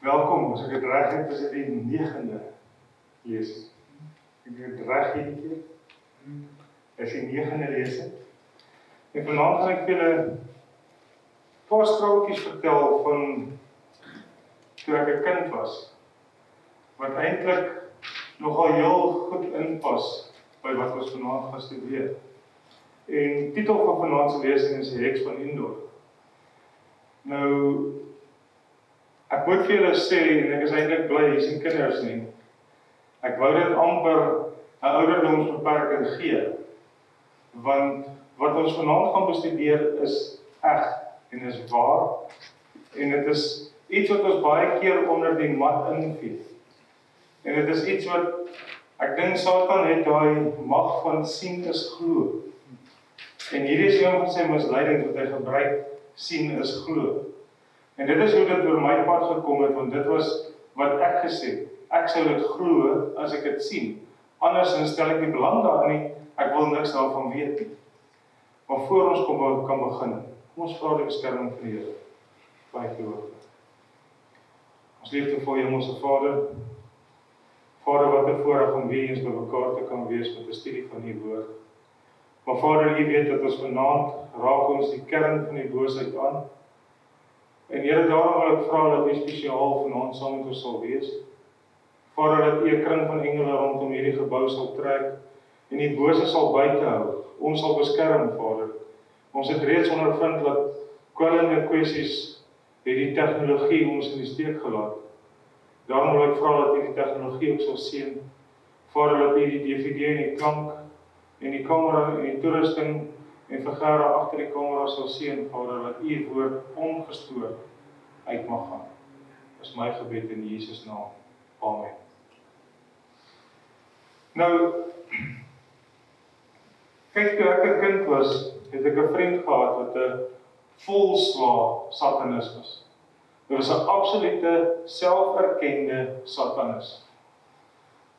Welkom, as ek het reg het, is dit die negende lees. Ek het reg hierdie keer. Is die negende lesing. En vanaand gaan ek vir julle 'n paar strokies vertel van toe ek 'n kind was, wat eintlik nogal heel goed inpas by wat ons vanaand gaan studeer. En die titel van vanaand se lesing is die Heks van Endor. Nou, ek moet vir julle sê, en ek is eintlik bly, hier sien kinders nie. Ek wou dit amper 'n ouderdomsbeperking gee, want wat ons vanaand gaan bestudeer is eg en is waar, en dit is iets wat ons baie keer onder die mat invee. En dit is iets wat, ek dink Satan het daai mag van sien is glo. En hierdie is een van sy misleidings wat hy gebruik, sien is glo. En dit is hoe dit oor my pad gekom het, want dit was wat ek gesê. Ek sou dit glo as ek dit sien. Anders stel ek nie belang daarin nie, ek wil niks daarvan weet nie. Maar voor ons kan begin, kom ons vra die beskerming van die Here. Baie geloof. Ons liefdevolle Hemelse Vader, Vader, wat 'n voorreg om weer eens by mekaar te kan wees met 'n studie van die woord. Maar Vader, U weet dat ons vanaand raak ons die kern van die boosheid aan. En Here, daarom wil ek vra dat U spesiaal vanaand saam met ons sal wees. Vader, dat U 'n kring van engele rondom hierdie gebou sal trek en die bose sal buite hou. Ons sal beskerm, Vader. Ons het reeds ondervind dat kwellende kwessies het die tegnologie ons in die steek gelaat. Daarom wil ek vra dat U die tegnologie ook sal seën. Vader, dat U die DVD en die klank en die kamera en die toerusting en vergare agter die kamera sal seën, Vader, dat U woord ongestoord uit mag gaan. Dis my gebed in Jesus naam. Amen. Nou, kyk, toe ek 'n kind was, het ek 'n vriend gehad wat 'n volswaar satanis was. Dit was 'n absolute selferkende satanis.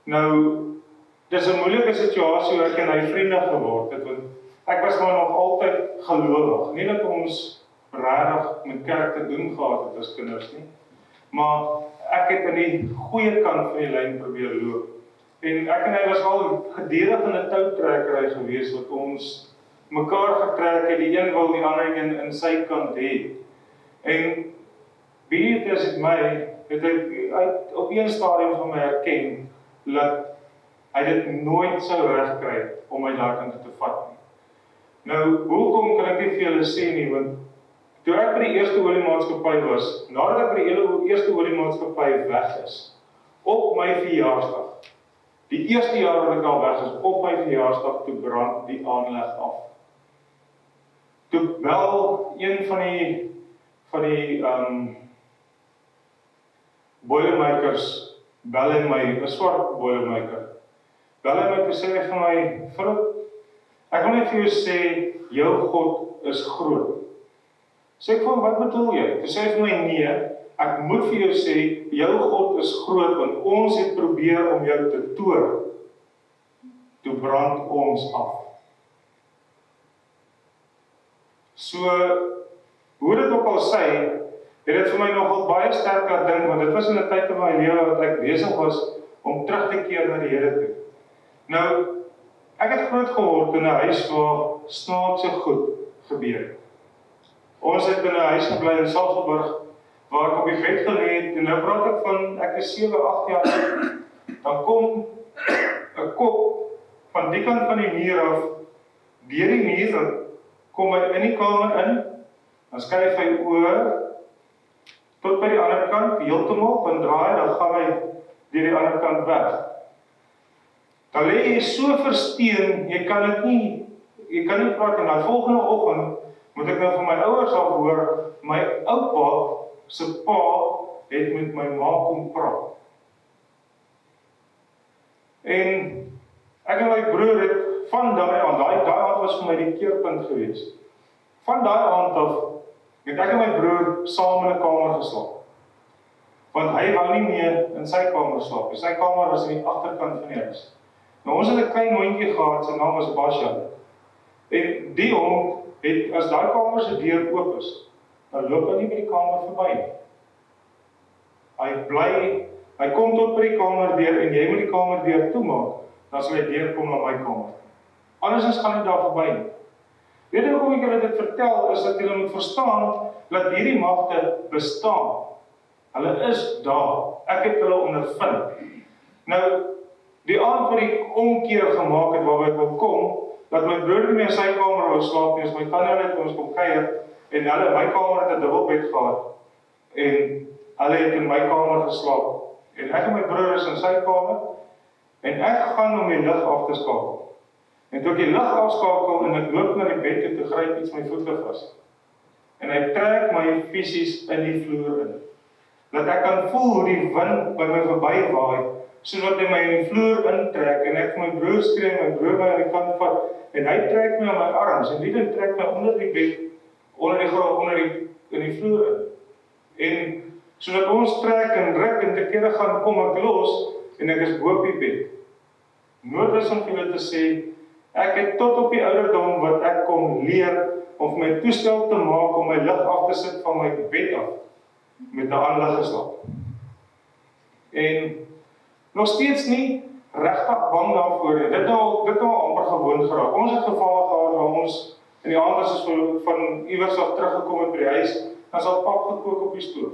Nou, dis 'n moeilike situasie hoe ek en hy vriende geword het, want ek was maar nog altyd gelowig. Nie dat ons regtig met kerk te doen gehad het as kinders nie, maar ek het in die goeie kant van die lyn probeer loop. En ek en hy was al gedurig in 'n toutrekkery gewees wat ons mekaar getrek het, die een wil die ander een in sy kant hê. En wie dit is my, het hy op een stadium van my herken, dat hy dit nooit sou regkry om my daarin te vat nie. Nou, hoekom kan ek nie vir julle sê nie, want toe ek by die eerste oliemaatskappy was, nadat ek by die eerste oliemaatskappy weg is, op my verjaarsdag, die eerste jaar wat ek al weg is, op my verjaarsdag, toe brand die aanleg af. Toe bel een van die boilermakers, bel hy my, 'n swart boilermaker, bel hy my, toe sê hy vir my, Phillip, ek wil net vir jou sê, jou God is groot. Sê ek van, wat bedoel jy? Toe sê hy vir my, nee, ek moet vir jou sê, jou God is groot, want ons het probeer om jou te toor. Toe brand ons af. So, hoe dit ook al sê, het dit vir my nogal baie sterk laat dink, want dit was in 'n tyd in my lewe wat ek besig was om terug te keer na die Here toe. Nou, ek het groot geword in 'n huis waar snaakse goed gebeur. Ons het in 'n huis gebly in Saulsburg, waar ek op die bed gelê het, en nou praat ek van, ek is 7, 8 jaar oud, dan kom 'n kop van die kant van die muur af, deur die muur, dan kom hy in die kamer in, dan skuif hy oor, tot by die ander kant, heeltemal, dan draai, dan gaan hy deur die ander kant weg. Dan lê jy so versteen, jy kan nie praat, en die volgende oggend, moet ek nou van my ouers af hoor, my oupa, se pa, het met my ma kom praat. En ek en my broer het van daai aand was vir my die keerpunt gewees. Van daai aand af het ek en my broer saam in 'n kamer geslaap. Want hy wou nie meer in sy kamer slaap. Sy kamer was aan die agterkant van die huis. Nou ons het 'n klein hondjie gehad, sy naam was Basja. En die hond het, as daai kamer se deur oop is, dan loop hy nie by die kamer verby nie. hy kom tot by die kamerdeur en jy moet die kamerdeur toemaak, dan sal hy deurkom na my kamer. Andersins gaan hy daar verby nie. Weet jy hoekom ek julle dit vertel, is dat julle moet verstaan, dat hierdie magte bestaan. Hulle is daar. Ek het hulle ondervind. Nou, die aand wat die omkeer gemaak het, waarby ek wil kom, dat my broer nie in sy kamer wou slaap nie, my tannie het ons kom kuier, en hulle, my kamer het 'n dubbelbed gehad, en hulle het in my kamer geslaap, en ek en my broer is in sy kamer, en ek gaan om die lig af te skakel. En toe ek die lig afskakel, en ek loop na die bed toe, gryp iets my voete vas. En hy trek my fisies in die vloer in. Dat ek kan voel hoe die wind by my verby waai, sodat hy my in die vloer intrek, en ek my broer skree, my broer my aan die kant vat, en hy trek my aan my arms, en die ding trek my onder die bed, in die vloer in. En sodat ons trek en ruk, en te kere gaan kom ek los, en ek is bo op die bed. Nood is om vir julle te sê, ek het tot op die ouderdom wat ek kom leer, om my toestel te maak, om my lig af te sit van my bed af, met 'n aanlig geslaap. En nog steeds nie regtig bang daarvoor nie. Dit nou amper gewoon geraak. Ons het gevalle gehad waar ons in die aand as ons van iewers af teruggekom het by die huis, dan is daar pap gekook op die stoof.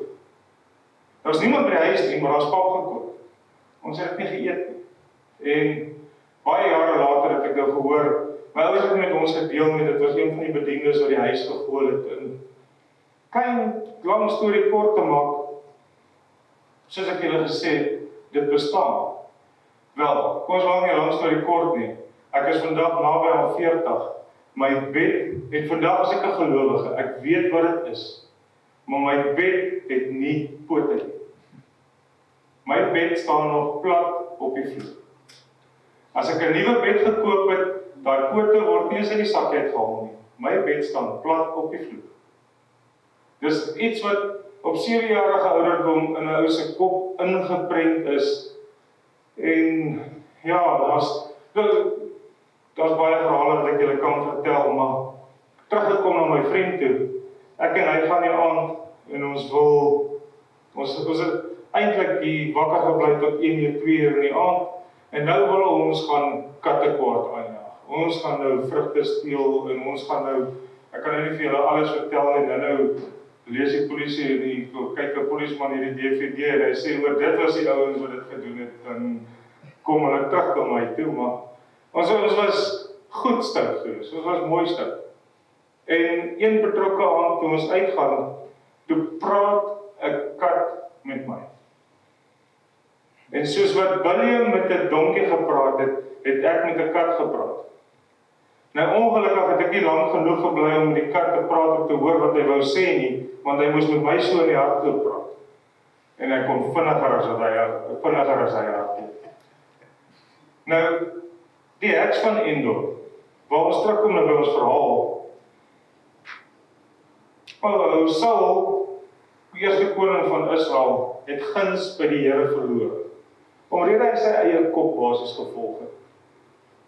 Daar's niemand by die huis nie, maar daar's pap gekook. Ons het dit nie geëet nie. En baie jare later het ek nou gehoor, my ouers het met ons gedeel nie, dit was een van die bediendes wat die huis gegooi het. En Kain, lang storie kort te maak, soos ek julle gesê het, dit bestaan. Wel, kom ons maak nie 'n lang storie kort nie. Ek is vandag naby aan 40. My bed het vandag as ek 'n gelowige, ek weet wat dit is. Maar my bed het nie pote nie. My bed staan nog plat op die vloer. As ek 'n nuwe bed gekoop het, daai pote word nie eens uit die sak uitgehaal nie. My bed staan plat op die vloer. Dis iets wat op 7-jarige ouderdom in 'n ou se kop ingeprent is. En ja, daar's baie verhale wat ek julle kan vertel, maar teruggekom na my vriend toe. Ek en hy gaan die aand en ons het eintlik die wakker gebly tot 1 uur, 2 uur in die aand. En nou wil ons gaan kattekwaad aanjaag. Ons gaan nou vrugte steel en ons gaan nou, ek kan nou nie vir julle alles vertel en nou lees die polisie, kyk 'n polisieman hierdie DVD en hy sê, oor dit was die ouens wat dit gedoen het, dan kom hulle terug na my toe, maar ons was goed stout geweest, ons was mooi stout. En een betrokke aand toe ons uitgaan, toe praat 'n kat met my. En soos wat Willem met 'n donkie gepraat het, het ek met 'n kat gepraat. Nou ongelukkig het ek nie lank genoeg gebly om met die kat te praat om te hoor wat hy wou sê nie, want hy moes met my so in die hart toe praat. En hy kon vinniger as hy hart. Nou, die Heks van Endor, waar ons terugkom na by ons verhaal. Saul, die eerste koning van Israel, het guns by die Here verloor, omdat hy sy eie kop basis gevolg het.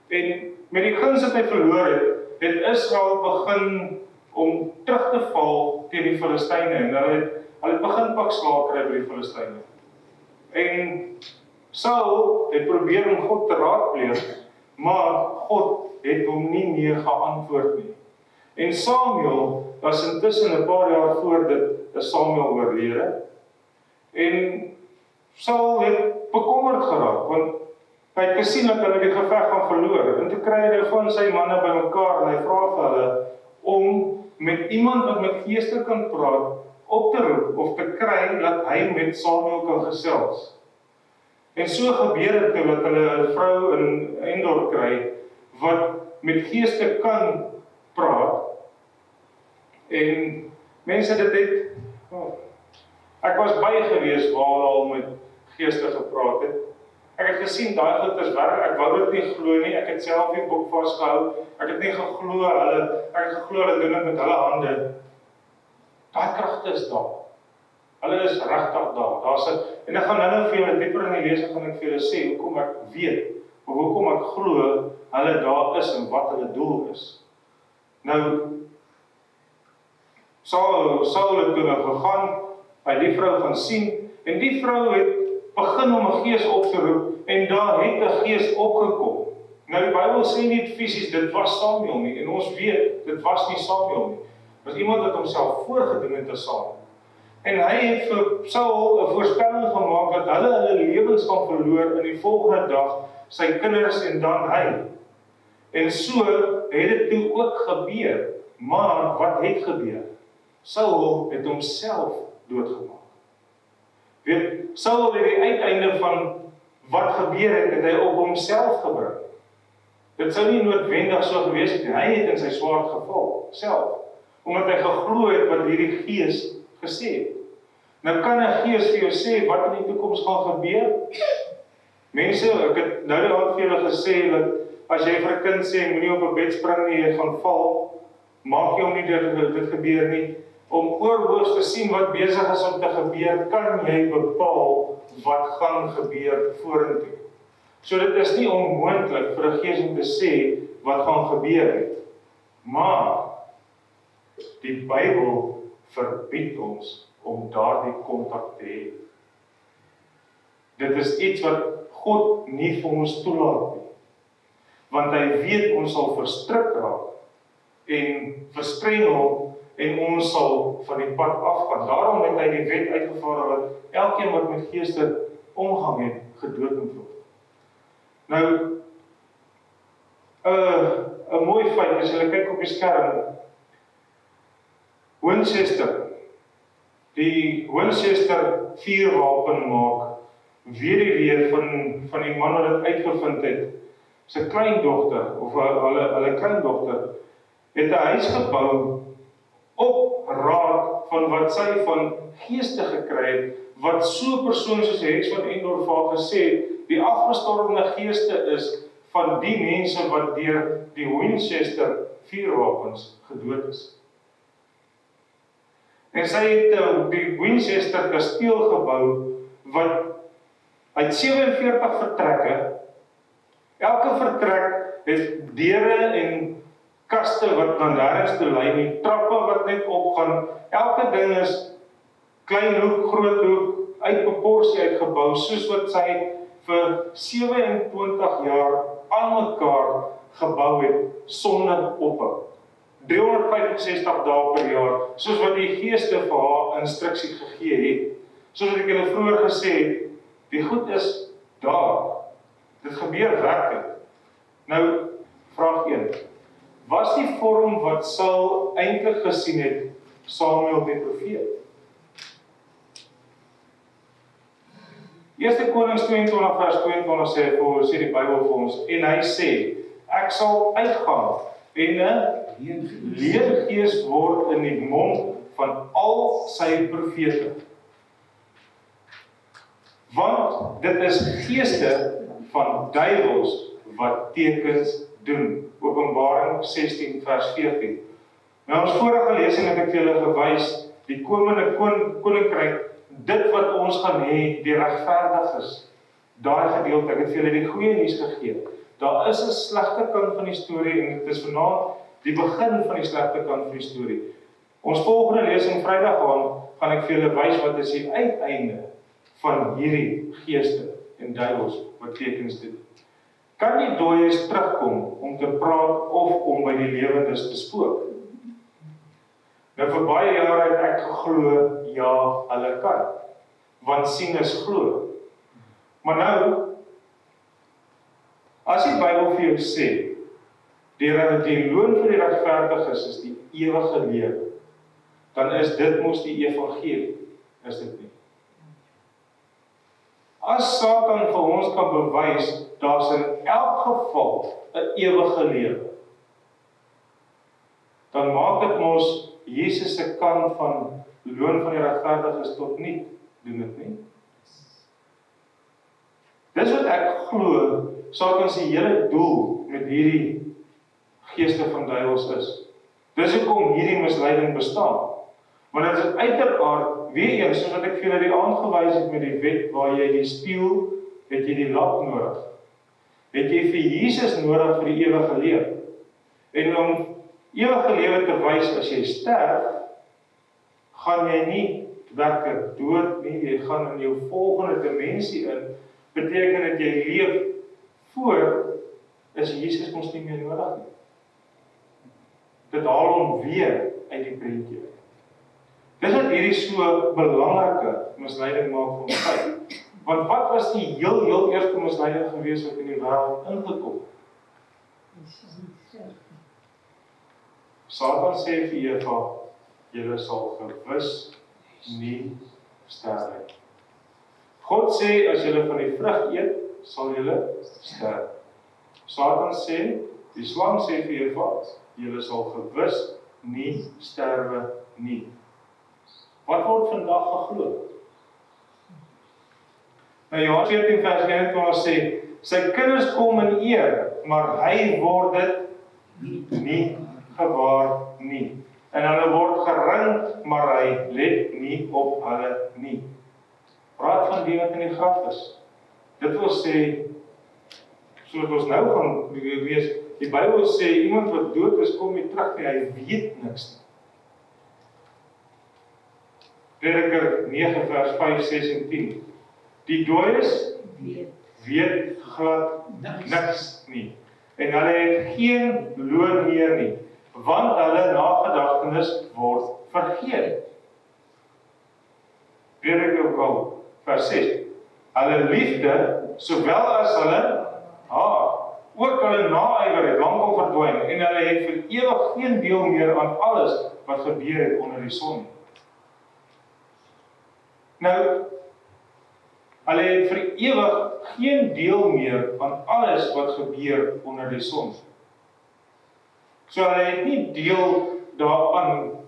En met die guns wat hy verloor het Israel begin om terug te val teen die Filistyne, en hulle het begin pak slaag kry by die Filistyne. En Saul het probeer om God te raadpleeg, maar God het hom nie meer geantwoord nie. En Samuel was intussen 'n paar jaar voor dit, is Samuel oorlede. En Saul het bekommerd geraak, want hy het gesien dat hulle die geveg gaan verloor. En toe kry hy van sy manne bymekaar en hy vra vir hulle om met iemand wat met geeste kan praat, op te roep of te kry dat hy met Samuel kan gesels. En so gebeur dit toe dat hulle 'n vrou in Endor kry wat met geeste kan praat. En mense ek was by gewees waar hulle al met geeste gepraat het. Ek het gesien daai goed is werk, ek wou dit nie glo nie, ek het self die boek vasgehou, ek het nie geglo hulle doen dit met hulle hande. Daai kragte is daar. Hulle is regtig daar. En ek gaan nou vir julle dieper in die lesing gaan ek vir julle sê hoekom ek weet, of hoekom ek glo hulle daar is en wat hulle doel is. Nou, Saul het toe nou gegaan, by die vrou gaan sien, En die vrou het begin om 'n gees op te roep, en daar het 'n gees opgekom. Nou die Bybel sê nie fisies, dit was Samuel nie, en ons weet, dit was nie Samuel nie. Dit was iemand wat homself voorgedoen het as Samuel. En hy het vir Saul 'n voorspelling gemaak, dat hulle lewens gaan verloor in die volgende dag, sy kinders en dan hy. En so het dit toe ook gebeur, maar wat het gebeur? Saul het homself doodgemaak. Weet, Saul het die uiteinde van wat gebeur het hy op homself gebring. Dit sou nie noodwendig so gewees het nie. Hy het in sy swaard geval, self, omdat hy geglo het wat hierdie gees gesê het. Nou kan 'n gees vir jou sê wat in die toekoms gaan gebeur. Mense, ek het nou die aand vir julle gesê dat as jy vir 'n kind sê moenie op 'n bed spring nie, jy gaan val, maak jy hom nie dit gebeur nie. Om oorhoogs te sien wat besig is om te gebeur, kan jy bepaal wat gaan gebeur vorentoe. So dit is nie onmoontlik vir 'n gees om te sê wat gaan gebeur nie. Maar die Bybel verbied ons om daardie kontak te hê. Dit is iets wat God nie vir ons toelaat nie. Want hy weet ons sal verstrik raak en verstrengel en ons sal van die pad afgaan. Daarom het hy die wet uitgevaardig dat elkeen wat met geeste omgang het, gedood moet word. Nou, 'n mooi feit, as julle kyk op die skerm, Winchester, die Winchester vuurwapen maak, weer van die man wat dit uitgevind het, sy kleindogter, of hulle kleindogter, het 'n huis gebou op raad van wat sy van geeste gekry het, wat so 'n persoon soos die Heks van Endor vir haar gesê het, die afgestorwene geeste is van die mense wat deur die Winchester vuurwapens gedood is. En sy het die Winchester kasteel gebou, wat uit 47 vertrekke, elke vertrek het deure en kaste wat na nêrens toe lei, die trappe wat net opgaan, elke ding is klein hoek, groot hoek, uit proporsie uitgebou, soos wat sy vir 27 jaar aan mekaar gebou het, sonder ophou. 365 dae per jaar, soos wat die geeste vir haar instruksie gegee het. Soos wat ek julle vroeër gesê het, die goed is daar. Dit gebeur werklik. Nou, vraag 1. Was die vorm wat Saul eintlik gesien het, Samuel die profeet? 1 Konings 22 vers 22 sê die Bybel vir ons, en hy sê, ek sal uitgaan en 'n leergees word in die mond van al sy profete. Want dit is geeste van duiwels wat tekens doen. Openbaring 16 vers 14. Nou ons vorige lesing het ek vir julle gewys, die komende koninkryk, dit wat ons gaan hê, die regverdiges, daai gedeelte, ek het vir julle die goeie nuus gegee. Daar is 'n slegte kant van die storie en dit is vanaand die begin van die slegte kant van die storie. Ons volgende lesing Vrydag gaan ek vir julle wys wat is die uiteinde van hierdie geeste en duiwels wat tekens doen. Kan die dooies terugkom om te praat of om by die lewendes te spook? Nou vir baie jare het ek geglo, ja, hulle kan. Want sien is glo. Maar nou, as die Bybel vir jou sê, die loon vir die regverdiges is die ewige lewe, dan is dit mos die evangelie, is dit nie? As Satan vir ons kan bewys, daar's in elk geval 'n ewige lewe, dan maak dit mos Jesus se kant van loon van die regverdiges tot niet, doen dit nie? Dis wat ek glo, Satan se hele doel met hierdie geeste van duiwels is. Dis hoekom hierdie misleiding bestaan. Maar dit is uiteraard, weer eens, soos wat ek vir julle die aand gewys het met die wet, waar jy die spieël, het jy die lap nodig. Het jy vir Jesus nodig vir die ewige lewe. En om ewige lewe te wys, as jy sterf, gaan jy nie werklik dood nie, jy gaan in jou volgende dimensie in, beteken dat jy leef voor, is Jesus ons nie meer nodig nie. Dit haal hom weer uit die prentjie. Dis wat hierdie so belangrike misleiding maak van tyd. Want wat was die heel eerste misleiding gewees wat in die wêreld ingekom? Satan sê vir Eva, julle sal gewis nie sterf nie. God sê, as julle van die vrug eet, sal julle sterf. Satan sê, die slang sê vir Eva, julle sal gewis nie sterwe nie. Wat word vandag geglo? Nou Johannes 14 vers 21 sê, sy kinders kom in eer, maar hy word dit nie gewaar nie. En hulle word gering, maar hy let nie op hulle nie. Praat van die wat in die graf is. Dit wil sê, soos ons nou gaan lees, die Bybel sê, iemand wat dood is, kom nie terug nie, hy weet niks nie. Prediker 9 vers 5, 6 en 10. Die dooies weet glad niks nie. En hulle het geen loon meer nie, want hulle nagedagtenis word vergeet. Prediker vers 6. Hulle liefde, sowel as hulle haar, ook hulle naaiwer het lankal verdwyn, en hulle het vir ewig geen deel meer aan alles wat gebeur het onder die son. Nou, hulle het vir ewig geen deel meer aan alles wat gebeur onder die son. So hulle het nie deel daaraan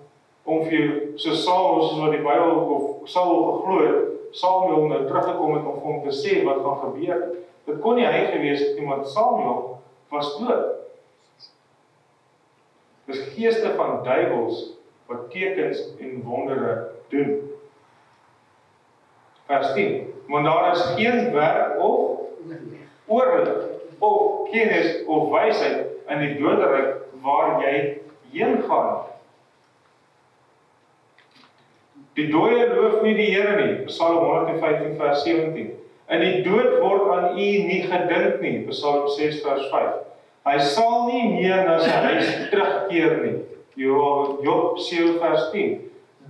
om vir jou, so Saul, soos wat die Bybel of Saul geglo het, Samuel nou teruggekom het om vir hom te sê wat gaan gebeur. Dit kon nie hy gewees het nie, want Samuel was dood. Dis geeste van duiwels wat tekens en wondere doen. Vers 10. Want daar is geen werk of oorleg of kennis of wysheid in die doderyk waar jy heen gaan. Die dooie loof nie die Here nie, Psalm 115 vers 17. In die dood word aan u nie gedink nie, Psalm 6 vers 5. Hy sal nie meer na sy huis terugkeer nie, Job 7 vers 10.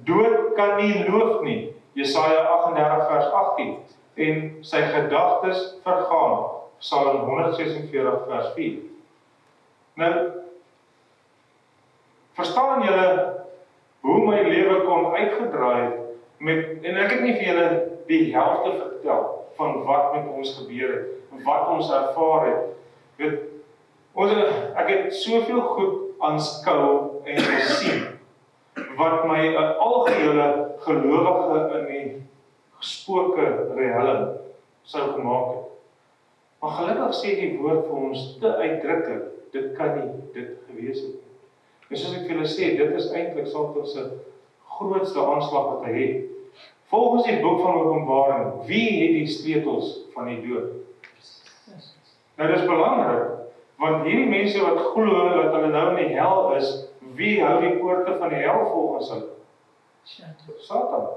Dood kan nie loof nie, Jesaja 38 vers 18. En sy gedagtes vergaan, Psalm 146 vers 4. Nou, verstaan julle hoe my lewe kon uitgedraai het, en ek het nie vir julle die helfte vertel van wat met ons gebeur het, wat ons ervaar het. Ek het soveel goed aanskou en gesien, wat my algehele gelowige in die gesproke riem sou gemaak het. Maar gelukkig sê die woord vir ons te uitdruklik, dit kan nie dit gewees het. En soos ek vir julle sê, dit is eintlik Satan se grootste aanslag wat hy het. Volgens die boek van Openbaring, wie het die sleutels van die dood? Nou dis belangrik, want hierdie mense wat glo dat hulle nou in die hel is, wie hou die poorte van die hel volgens hulle? Satan.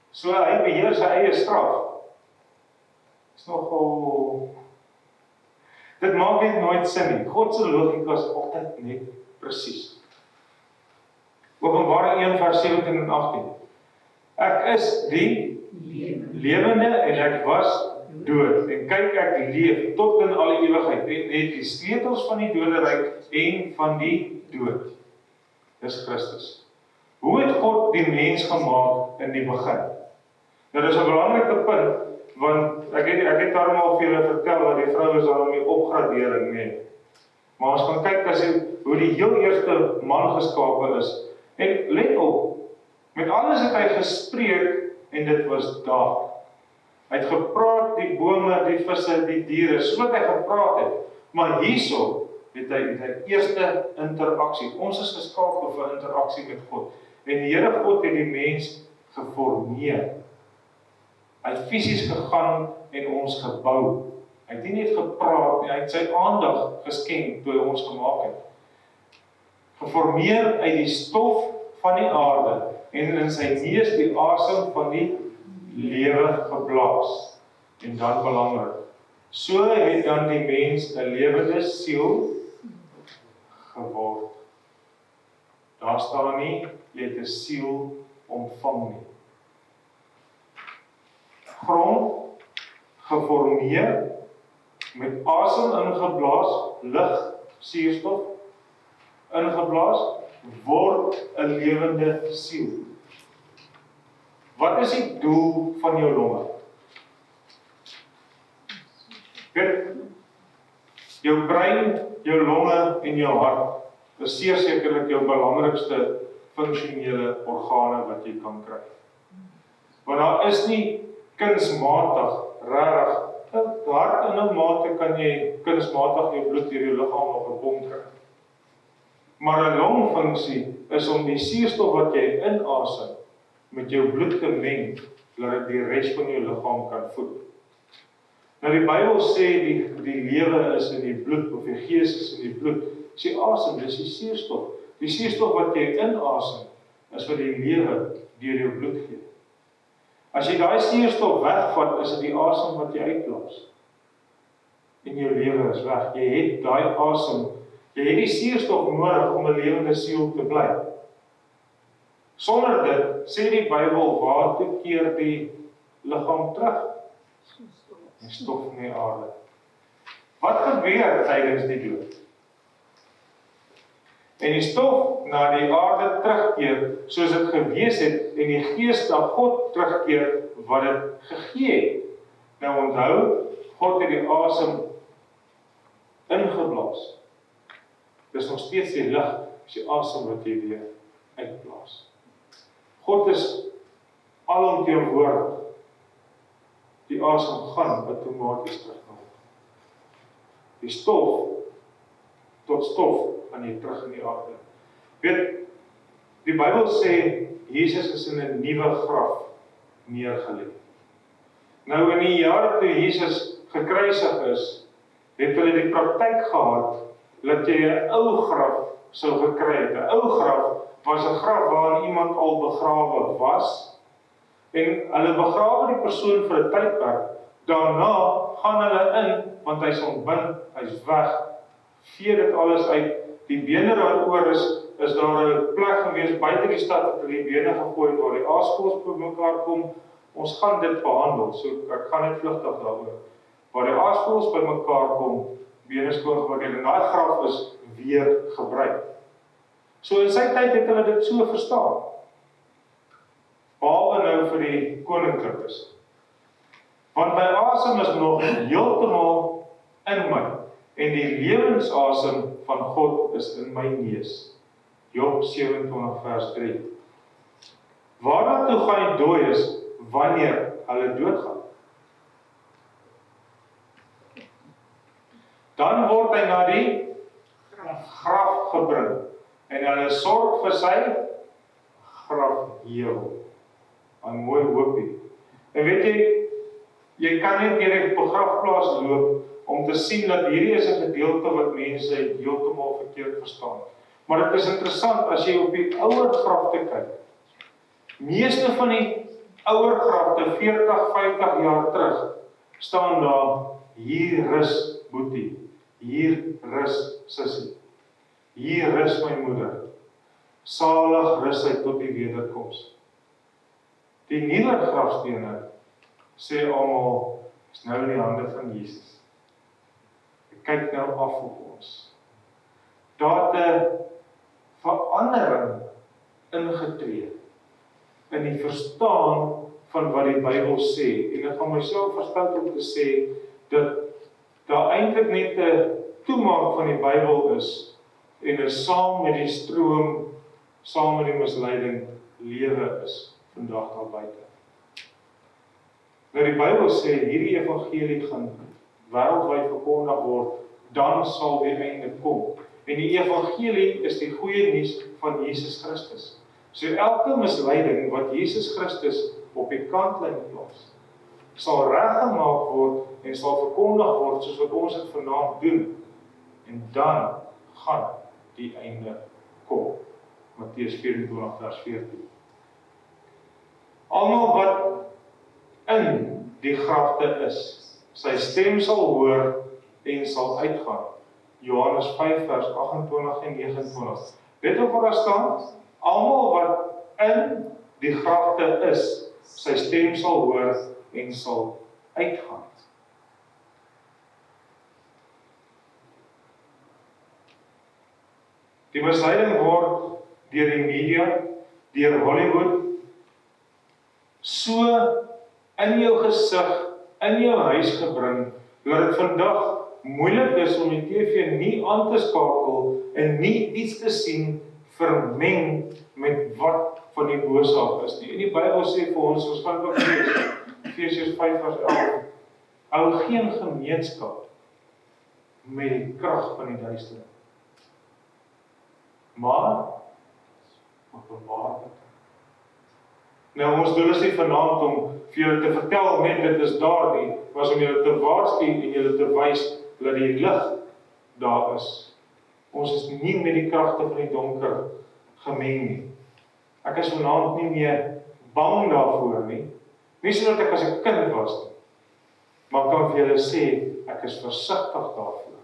So hy beheer sy eie straf. Dis nogal... Dit maak net nooit sin nie. God se logika is altyd net presies. Openbaring 1 vers 17 en 18. Ek is die lewende en ek was dood. En kyk, ek leef tot in alle ewigheid en het die sleutels van die doderyk en van die dood. Dis Christus. Hoe het God die mens gemaak in die begin? Nou, dis 'n belangrike punt, want ek het daarom al vir julle vertel dat die vrou is daarom die opgradering, nee. Maar ons kan kyk as hoe die heel eerste man geskape is. En let op, met alles het hy gespreek en dit was daar. Hy het gepraat, die bome, die visse, die diere, so wat hy gepraat het. Maar hierso het hy eerste interaksie. Ons is geskape vir interaksie met God. En die Here God het die mens geformeer. Hy het fisies gegaan en ons gebou. Hy het nie net gepraat nie, hy het sy aandag geskenk toe hy ons gemaak het. Geformeer uit die stof van die aarde en in sy neus die asem van die lewe geblaas. En dan belangrik, so het dan die mens 'n lewende siel geword. Daar staan nie, jy het 'n siel ontvang nie. Grond, geformeer, met asem ingeblaas, lig, suurstof, ingeblaas, word 'n lewende siel. Wat is die doel van jou longe? Weet, jou brein, jou longe en jou hart is zeer sekerlik jou belangrikste funksionele organe wat jy kan kry. Want daar is nie kunsmatig, rarig, 'n hart in 'n mate kan jy kunsmatig jou bloed deur jou liggaam op 'n pomp kry. Maar 'n longfunksie is om die suurstof wat jy inasem met jou bloed te meng, dat dit die res van jou liggaam kan voed. Nou die Bybel sê die lewe is in die bloed, of die gees is in die bloed. Sê asem, dis die suurstof. Die suurstof wat jy inasem, is wat die lewe deur jou bloed gee. As jy daai suurstof wegvat, is dit die asem wat jy uitblaas. En jou lewe is weg. Jy het daai asem, jy het die suurstof nodig om 'n lewende siel te bly. Sonder dit, sê die Bybel, waartoe keer die liggaam terug? En stof in die aarde. Wat gebeur tydens die dood? En die stof na die aarde terugkeer, soos dit gewees het, en die gees na God terugkeer, wat dit gegee het. Nou onthou, God het die asem ingeblaas. Dis nog steeds die lig, is die asem wat jy weer uitblaas. God is alomteenwoordig. Die asem gaan outomaties terug na God. Die stof tot stof gaan jy terug in die aarde. Weet, die Bybel sê Jesus is in 'n nuwe graf neergelê. Nou in die jare toe Jesus gekruisig is, het hulle die praktyk gehad dat jy 'n ou graf sou gekry het. 'n Ou graf was 'n graf waarin iemand al begrawe was, en hulle begrawe die persoon vir 'n tydperk. Daarna gaan hulle in, want hy's ontbind, hy's weg, vee dit alles uit. Die bene waaroor is daar 'n plek gewees buite die stad dat hulle die bene gegooi waar die aasvoëls bymekaar kom. Ons gaan dit behandel, so ek gaan net vlugtig daaroor. Waar die aasvoëls bymekaar kom, bene skoongemaak en daai graf is weer gebruik. So in sy tyd het hulle dit so verstaan. Behalwe nou vir die koninklikes. Want my asem is nog heeltemal in my, en die lewensasem van God is in my neus. Job 27 vers 3. Waarna toe gaan die dooies wanneer hulle doodgaan? Dan word hy na die graf gebring, en hulle sorg vir sy grafheuwel. 'n mooi hoopie. En weet jy kan net deur die begrafplaas loop om te sien dat hierdie is 'n gedeelte wat mense heeltemal verkeerd verstaan. Maar dit is interessant as jy op die ouer grafte kyk. Meeste van die ouer grafte 40, 50 jaar terug staan daar: hier rus boetie, hier rus sussie, hier rus my moeder. Salig rus hy tot die wederkoms. Die nuwe grafstene sê almal is nou in die hande van Jesus. Kyk nou af op ons. Daar het 'n verandering ingetree in die verstaan van wat die Bybel sê. En ek gaan myself verstout om te sê dat daar eintlik net 'n toemaak van die Bybel is en 'n saam met die stroom, saam met die misleiding lewe is vandag daar buite. Nou die Bybel sê hierdie evangelie gaan wêreldwyd verkondig word, dan sal die einde kom. En die evangelie is die goeie nuus van Jesus Christus. So elke misleiding wat Jesus Christus op die kantlyn plaas, sal reggemaak word en sal verkondig word soos wat ons dit vanaand doen. En dan gaan die einde kom. Met Matteus 24 vers 14. Almal wat in die grafte is, sy stem sal hoor en sal uitgaan. Johannes 5 vers 28 en 29. Weet jy wat daar staan? Almal wat in die grafte is, sy stem sal hoor en sal uitgaan. Die misleiding word deur die media, deur Hollywood, so in jou gesig, in jou huis gebring, dat dit vandag moeilik is om die TV nie aan te skakel en nie iets te sien vermeng met wat van die bose af is nie. En die Bybel sê vir ons kan ook lees, Efesiërs 5 vers 11, hou geen gemeenskap met die krag van die duisternis. Maar openbaar dit. Nou ons doel is nie vanaand om vir julle te vertel net dit is daar nie, was om julle te waarsku en julle te wys dat die lig daar is. Ons is nie met die kragte van die donker gemeng nie. Ek is vanaand nie meer bang daarvoor nie. Nie sodat ek as 'n kind was nie. Maar ek kan vir julle sê, ek is versigtig daarvoor.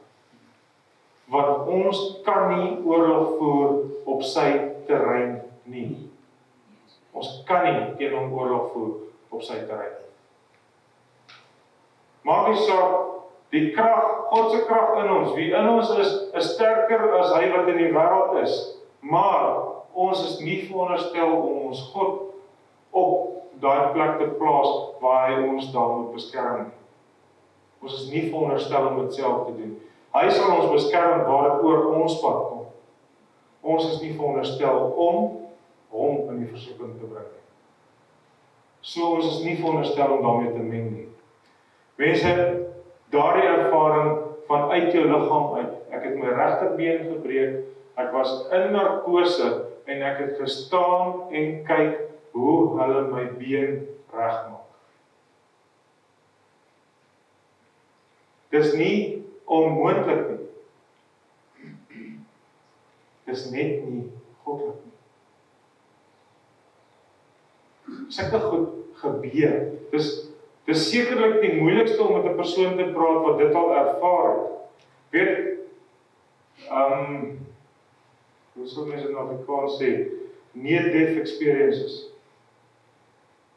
Want ons kan nie oorlog voer op sy terrein nie. Ons kan nie teen hom oorlog voer op sy terrein. Maak nie saak, die krag, God se krag in ons, wie in ons is sterker as hy wat in die wêreld is. Maar ons is nie veronderstel om ons God op daai plek te plaas waar hy ons daar moet beskerm nie. Ons is nie veronderstel om dit self te doen. Hy sal ons beskerm waar dit oor ons pad kom. Ons is nie veronderstel om hom in die versoeking te bring nie. So ons is nie veronderstel om daarmee te meng nie. Mense, daardie ervaring van uit jou liggaam uit. Ek het my regterbeen gebreek, ek was in narkose en ek het gestaan en kyk hoe hulle my been regmaak. Dis nie onmoontlik nie. Dis net nie goddelik nie. Sulke goed gebeur. Dis sekerlik die moeilikste om met 'n persoon te praat wat dit al ervaar het. Weet, hoe sou mense in Afrikaans sê, near-death experiences.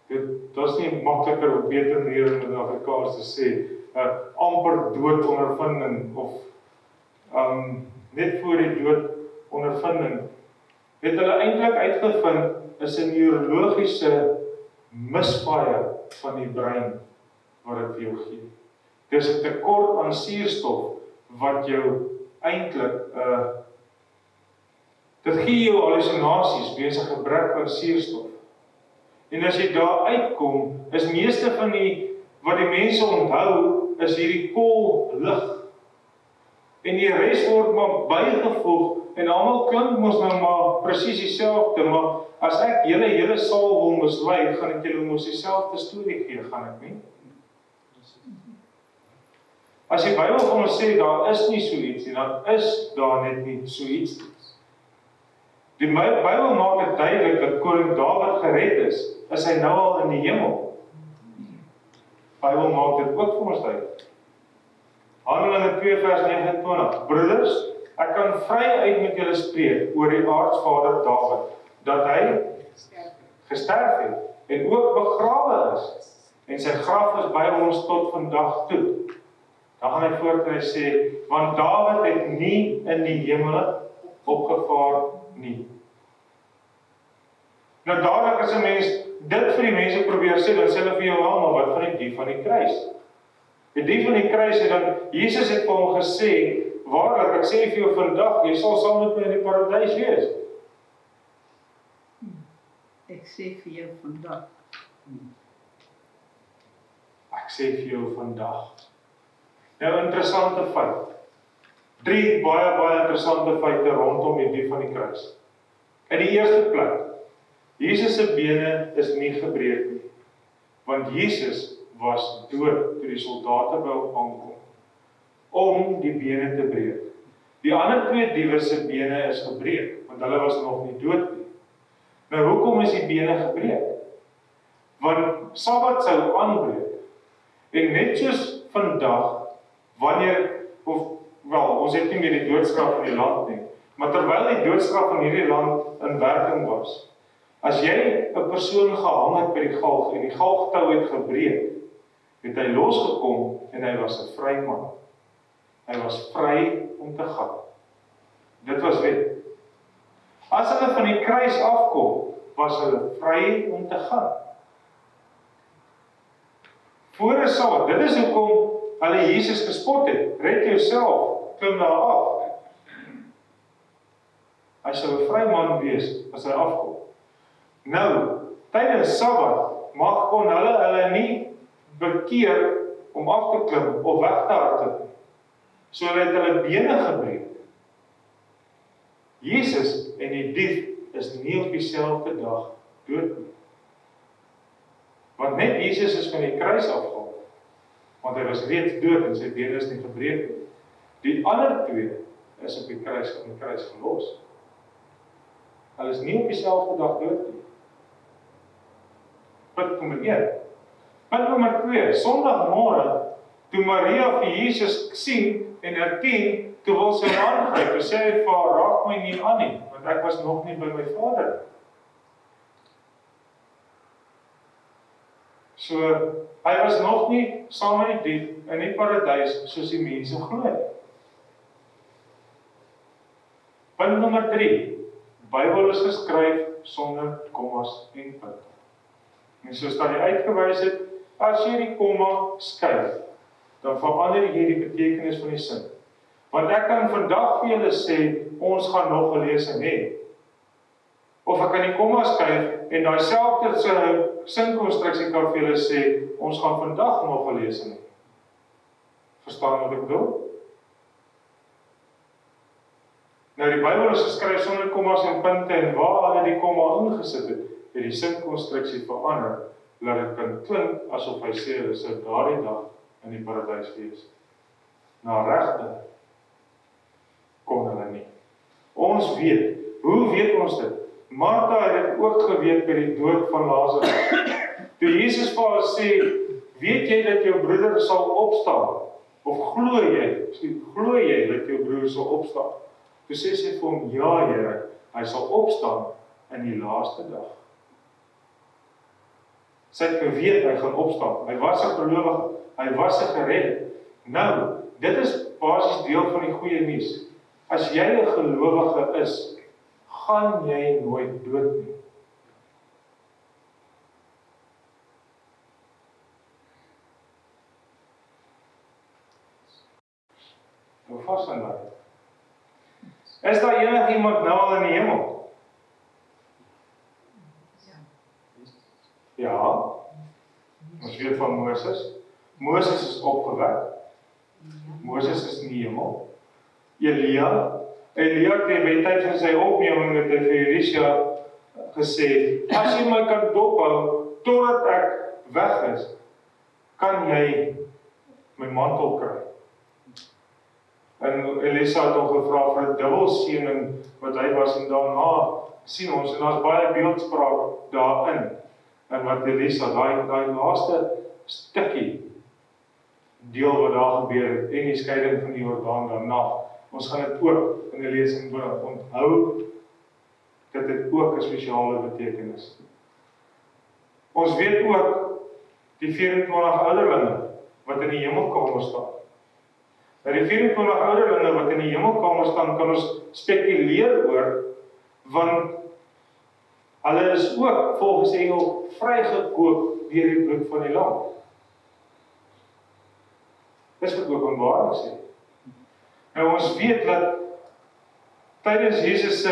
Dit is nie makliker of beter manier om in Afrikaans te sê, amper dood ondervinding, of net voor die dood ondervinding. Het hulle eintlik uitgevind, is 'n neurologiese misvalle van die brein wat dit vir jou gee. Dis 'n tekort aan suurstof wat jou eintlik dit gee jou hallusinasies weens 'n gebrek aan suurstof. En as jy daar uitkom, is meeste van die wat die mense onthou is hierdie koel lig. En die res word maar bygevoeg en almal klink mos nou maar presies dieselfde, maar as ek hele saal wil mislei, gaan ek julle mos dieselfde storie gee, gaan ek nie? As die Bybel vir ons sê daar is nie so iets nie, dan is daar net nie so iets nie. Die Bybel maak dit duidelik dat koning Dawid gered is hy nou al in die hemel. Die Bybel maak dit ook vir ons duidelik. Handelinge 2 vers 29. Broeders, ek kan vry uit met julle spreek oor die aartsvader Dawid, dat hy gesterf het en ook begrawe is. En sy graf is by ons tot vandag toe. Dan gaan hy voort en hy sê, want Dawid het nie in die hemele opgevaar nie. Nou dadelik as 'n mens dit vir die mense probeer sê, dan sê hulle vir jou, maar wat van die van die kruis? Die van die kruis het dan, Jesus het vir hom gesê, waarlik, ek sê vir jou vandag, jy sal saam met my in die paradys wees. Ek sê vir jou vandag. Ek sê vir jou vandag. Nou interessante feit. 3 baie interessante feite rondom die van die kruis. In die eerste plek, Jesus se bene is nie gebreek nie, want Jesus was dood toe die soldate by hom aankom, om die bene te breek. Die ander 2 diewe se bene is gebreek, want want hulle was nog nie dood nie. Nou, hoekom is die bene gebreek? Want Sabbat sou aanbreek. En net soos vandag, wanneer, ons het nie meer die doodstraf in die land nie, maar terwyl die doodstraf in hierdie land in werking was, as jy 'n persoon gehang het by die galg en die galgtou het gebreek, het hy losgekom en hy was 'n vry man. Hy was vry om te gaan. Dit was wet. As hulle van die kruis afkom, was hulle vry om te gaan. Voor 'n Sabbat, dit is hoekom hulle Jesus gespot het. Red jouself, klim daar af. Hy sou 'n vry man wees as hy afkom. Nou, tydens Sabbat kon hulle nie bekeer om af te klim of weg te hardloop nie. So hulle het hulle bene gebreek. Jesus en die dief is nie op dieselfde dag dood nie. Want net Jesus is van die kruis afgehaal, want hy was reeds dood en sy bene is nie gebreek nie. Die ander twee is op die kruis gelos. Hulle is nie op dieselfde dag dood nie. Punt nommer 1. Punt nommer 2, Sondagmôre, toe Maria vir Jesus sien en herken, toe wil sy aangryp, toe sê hy vir haar, raak my nie aan nie, want ek was nog nie by my Vader. So, hy was nog nie saam met die dief in die paradys, soos die mense glo. Punt nommer 3, die Bybel is geskryf sonder kommas en punte. En soos dat hy uitgewys het, as jy die komma skuif, dan verander jy die betekenis van die sin. Want ek kan vandag vir julle sê, ons gaan nog 'n lesing hê. Of ek kan die komma skuif en daai selfde sinkonstruksie kan vir julle sê, ons gaan vandag nog 'n lesing hê. Verstaan wat ek bedoel? Nou die Bybel is geskryf sonder kommas en punte en waar hulle die komma ingesit het die sinkonstruksie verander, laat dit kan klink asof hy sê hulle sou daardie dag in die paradys wees. Na regte kon hulle nie. Ons weet, hoe weet ons dit? Martha het dit ook geweet by die dood van Lazarus. Toe Jesus vir haar sê, weet jy dat jou broeder sal opstaan? Of glo jy dat jou broer sal opstaan? Toe sê sy vir hom, ja Here, hy sal opstaan in die laaste dag. Sy het geweet hy gaan opstaan. Hy was 'n gelowige, hy was 'n geredde. Nou, dit is basies deel van die goeie nuus. As jy 'n gelowige is, gaan jy nooit dood nie. Nou vas aan daai. Is daar enigiemand nou al in die hemel? Ja. Ons weet van Moses. Moses is opgewek. Moses is in die hemel. Elia het by tyd van sy opneming het hy vir Elisha gesê, as jy my kan dophou totdat ek weg is, kan jy my mantel kry. En Elisa het hom gevra vir 'n dubbelseëning wat hy was en daarna sien ons en daar's baie beeldspraak daarin. En wat Elisa, daai laaste stukkie deel wat daar gebeur het en die skeiding van die Jordaan daarna. Ons gaan dit ook in die lesing onthou dat dit ook 'n spesiale betekenis. Ons weet ook die 24 ouderlinge wat in die hemelkamer staan. Nou die 24 ouderlinge wat in die hemelkamer staan, kan ons spekuleer oor, want hulle is ook volgens die engel vrygekoop deur die bloed van die lam. Dis wat Openbaring sê. Nou ons weet dat tydens Jesus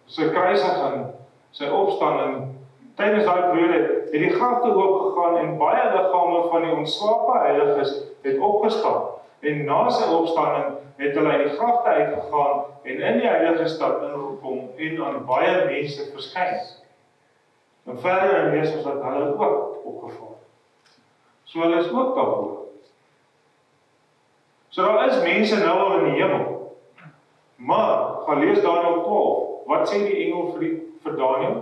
se kruisiging, sy opstanding, tydens daai periode het die graf te oop gegaan en baie liggame van die ontslape heiliges het opgestaan. En na sy opstanding het hulle uit die grafte uitgegaan en in die heilige stad ingekom en aan baie mense verskyn. En verder lees ons dat hulle ook opgevaar. So hulle is ook daarbo. So daar is mense nou al in die hemel. Maar, gaan lees Daniël 12. Wat sê die engel vir Daniël?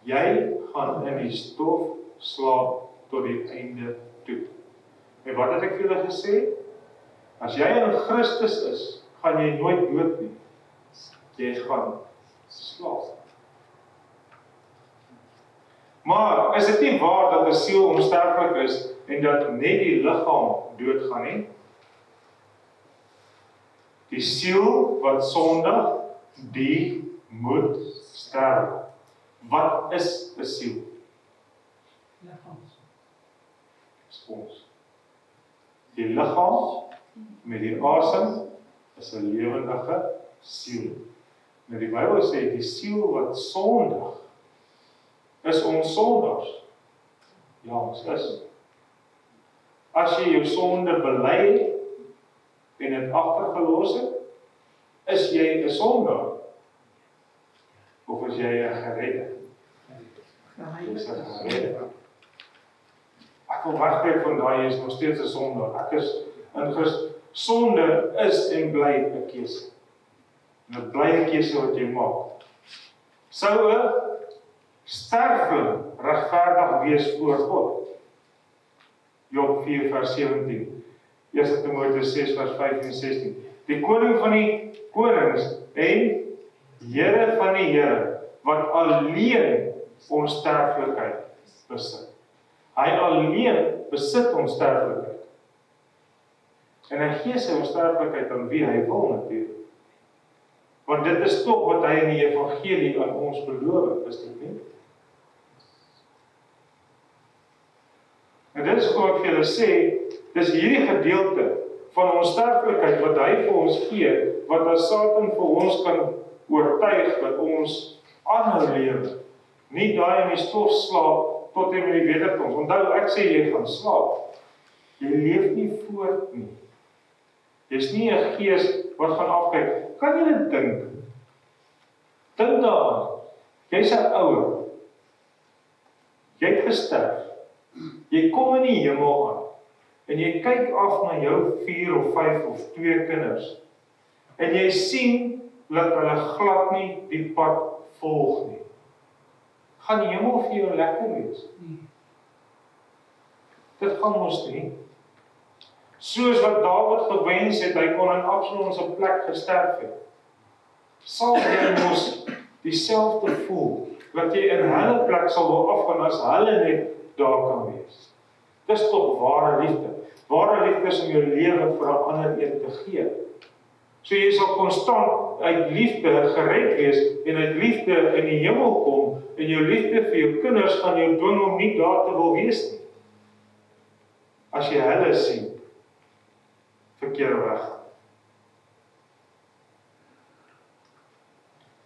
Jy gaan in die stof slaap tot die einde toe. En wat het ek vir julle gesê? As jy in Christus is, gaan jy nooit dood nie. Jy gaan slaap. Maar is dit nie waar dat 'n siel onsterflik is en dat net die liggaam doodgaan nie? Die siel wat sondig, die moet sterf. Wat is 'n siel? Ons. Die liggaam met die asem is 'n lewendige siel. Nou die Bybel sê die siel wat sondig is ons sondags. Ja, ons is. As jy jou sonde bely en dit agtergelos het, is jy 'n sondaar of is jy 'n geredde? Jy is 'n geredde. Ek wil wegkryg van daai jy is nog steeds 'n sondaar. Ek is in Christus. Sonde is en bly 'n keuse. 'n blye keuse wat jy maak. Sou 'n sterweling regverdig wees voor God? Job 4 vers 17. 1 Timoteus 6 vers 5 en 16. Die koning van die konings en Here van die Here, wat alleen onsterflikheid besit. Hy alleen besit onsterflikheid. En hy gee sy onsterflikheid aan wie hy wil natuurlik. Want dit is tog wat hy in die evangelie aan ons beloof, is dit nie? En dit is hoe ek vir julle sê, dis hierdie gedeelte van onsterflikheid wat hy vir ons gee, wat as Satan vir ons kan oortuig dat ons aanhou lewe. Nie daai in die stof slaap tot jy met die wederkoms. Onthou, ek sê jy gaan slaap. Jy leef nie voort nie. Jy's nie 'n gees wat gaan afkyk. Kan jy dit dink? Dink daaraan. Jy's 'n ouer. Jy het gesterf. Jy kom in die hemel aan. En jy kyk af na jou 4 of 5 of 2 kinders. En jy sien dat hulle glad nie die pad volg nie. Gaan die hemel vir jou lekker wees? Dit gaan mos nie. Soos wat Dawid gewens het, hy kon in Absalom se plek gesterf het. Sal jy mos dieselfde voel, dat jy in hulle plek sal wil afgaan as hulle net daar kan wees. Dis tog ware liefde. Ware liefde is om jou lewe vir 'n ander een te gee. So jy sal konstant uit liefde gered wees en uit liefde in die hemel kom en jou liefde vir jou kinders gaan jou dwing om nie daar te wil wees nie. As jy hulle sien, verkeerde weg.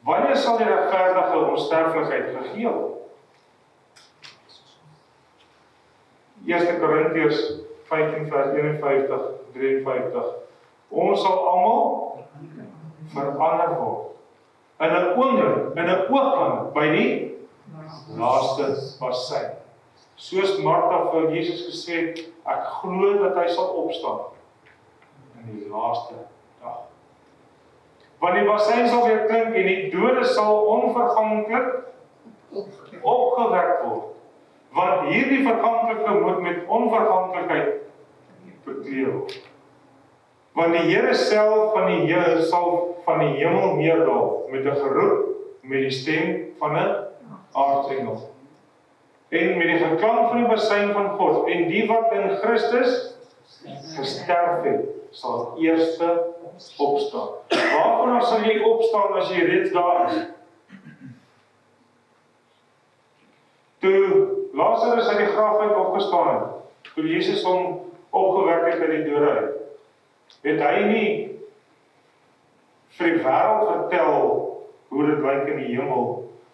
Wanneer sal die regverdige onsterflikheid gegee word? 1 Korintiërs 15 vers 51, 53. Ons sal almal verander word. In 'n oomblik, in 'n oogwink, by die laaste bassein. Soos Martha vir Jesus gesê het, ek glo dat hy sal opstaan in die laaste dag. Want die bassein sal weer klink en die dode sal onverganklik opgewek word. Want hierdie verganklike moet met onverganklikheid bekleed word. Want die Here self sal van die hemel neerdal met 'n geroep, met die stem van 'n aartsengel. En met die geklank van die bassein van God, en die wat in Christus gesterf het, sal eerste opstaan. Waarvan sal jy opstaan as jy reeds daar is? Toe Lazarus uit die graf uit opgestaan het, toe Jesus hom opgewek het uit die dode uit, het hy nie vir die wêreld vertel hoe dit lyk in die hemel.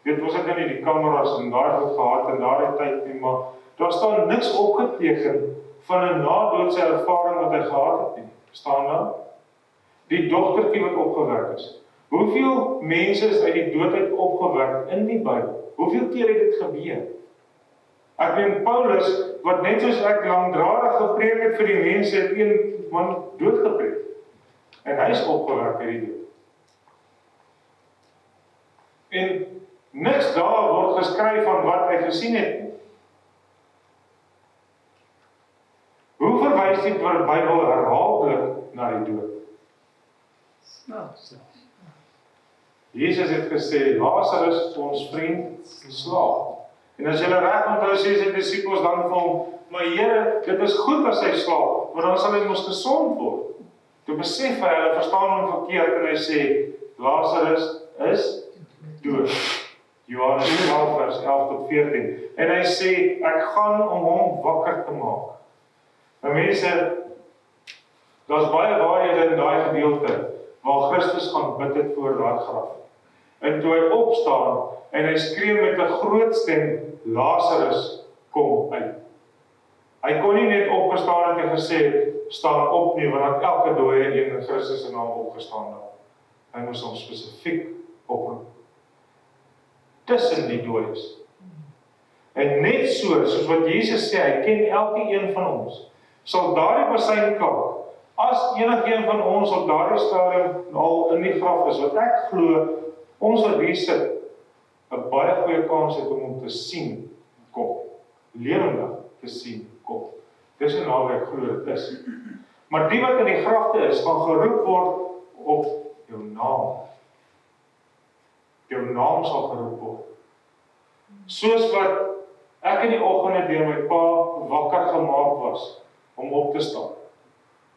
Dit was ek nie die kameras en daar het gehad in daardie tyd nie, maar daar staan niks opgeteken van 'n nadoodse ervaring wat hy gehad het nie. Staan daar? Die dogtertjie wat opgewek is. Hoeveel mense is uit die dood uit opgewek in die Bybel? Hoeveel keer het dit gebeur? Ek meen Paulus, wat net soos ek langdradig gepreek het vir die mense, het een man doodgepreek. En hy is opgewek uit die dood. En niks daar word geskryf van wat hy gesien het nie. Hoe verwys die Bybel herhaaldelik na die dood? Slaap. Jesus het gesê, Lazarus, ons vriend, slaap. En as julle reg onthou, sê sy disippels dan vir hom, maar Here, dit is goed as hy slaap, want dan sal hy mos gesond word. Toe besef hy, hulle verstaan hom verkeerd en hy sê, Lazarus is dood. Johannes 12 vers 11 tot 14. En hy sê, ek gaan om hom wakker te maak. Nou mense, daar's baie waarhede in daai gedeelte, waar Christus gaan bid het voor daai graf. En toe hy opstaan, en hy skree met 'n groot stem, Lazarus, kom uit. Hy kon nie net opgestaan en gesê, staan op nie, want elke dooie een in Christus se naam opgestaan daar. Hy moes hom spesifiek oproep. Tussen die dooies. En net soos wat Jesus sê, hy ken elke een van ons, sal daardie basyn klank, as enige van ons op daardie stadium al in die graf is, wat ek glo, ons wat hier sit, 'n baie goeie kans het om hom te sien kom. Lewendig te sien kom. Dis 'n naam wat ek glo dit is. Maar die wat in die grafte is, gaan geroep word op jou naam. Jou naam sal geroep word. Soos wat ek in die oggende deur my pa wakker gemaak was om op te staan.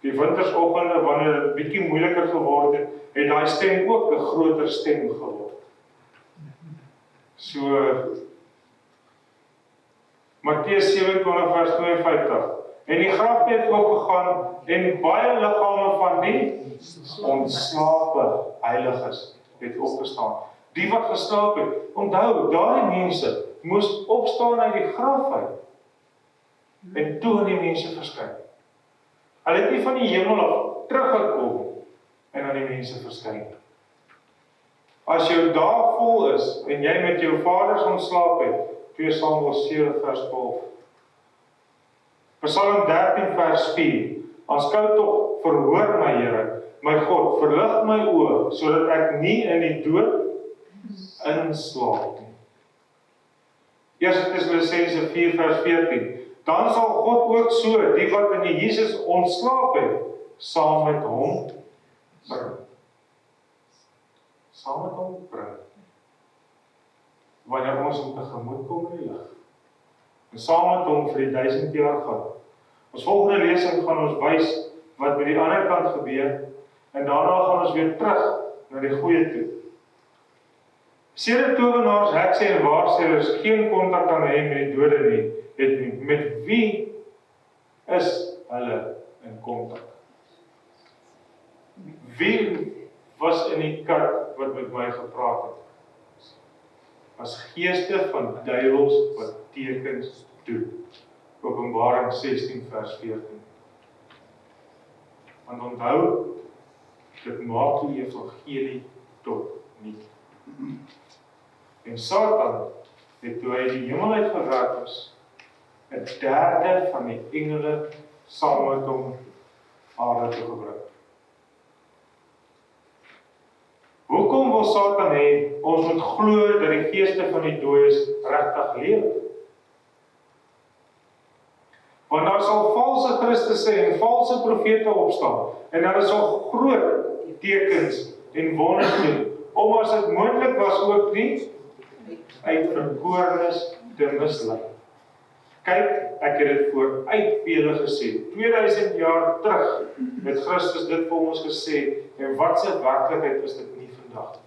Die wintersoggende, wanneer dit bietjie moeiliker geword het, het daai stem ook 'n groter stem geword. So Matteus 27 vers 52. En die grafte het ook gegaan en baie liggame van die ontslape heiliges het opgestaan. Die wat geslaap het, onthou, daardie mense moes opstaan uit die graf uit. En toe aan die mense verskyn. Hulle het nie van die hemel af teruggekom en aan die mense verskyn. As jou dag vol is en jy met jou vaders ontslaap het, 2 Samuel 7 vers 12. Psalm 13 vers 4. Aanskou tog, verhoor my Here, my God, verlig my oë, sodat ek nie in die dood inslaap nie. 1 Tessalonisense 4 vers 14. Dan sal God ook so, die wat in die Jesus ontslaap het, saam met hom bring. Saam met hom bring. Wanneer ons om tegemoet kom in die lig. En saam met hom vir die 1000 jaar gaan. Ons volgende lesing gaan ons wys wat by die ander kant gebeur, en daarna gaan ons weer terug na die goeie toe. Sedert towenaars, hekse en waarsêers geen kontak kan hê met die dode nie, het nie. Met wie is hulle in kontak? Wie was in die kerk wat met my gepraat het? As geeste van duiwels wat tekens doen. Openbaring 16 vers 14. Want onthou, dit maak die evangelie tot niet. En Satan het toe hy die hemel uitgewerk is, 'n derde van die engele saam met hom aarde te gebring. Hoekom wil Satan hê ons moet glo dat die geeste van die dooies regtig lewe? Want daar sal valse Christusse en valse profete opstaan, en daar sal groot tekens en wonders doen, om as dit moontlik was ook nie uitverkorenes te mislei. Kyk, ek het dit vooruit vele gesê. 2000 jaar terug het Christus dit vir ons gesê, en wat se werklikheid is dit nie vandag?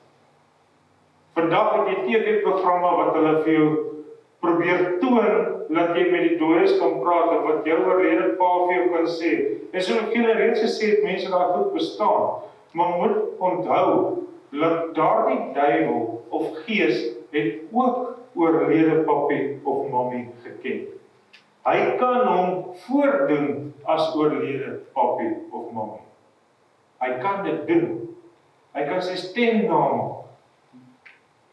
Vandag het jy TV-programme wat hulle vir jou probeer toon, dat jy met die dooies kan praat, en wat jou oorlede pa vir jou kan sê. En so ek julle reeds gesê het, mense daar goed bestaan, maar moet onthou, dat daardie duiwel of gees het ook oorlede papi of mammy geken. Hy kan hom voordoen as oorlede papi of mammy. Hy kan dit doen. Hy kan sy stem namaak.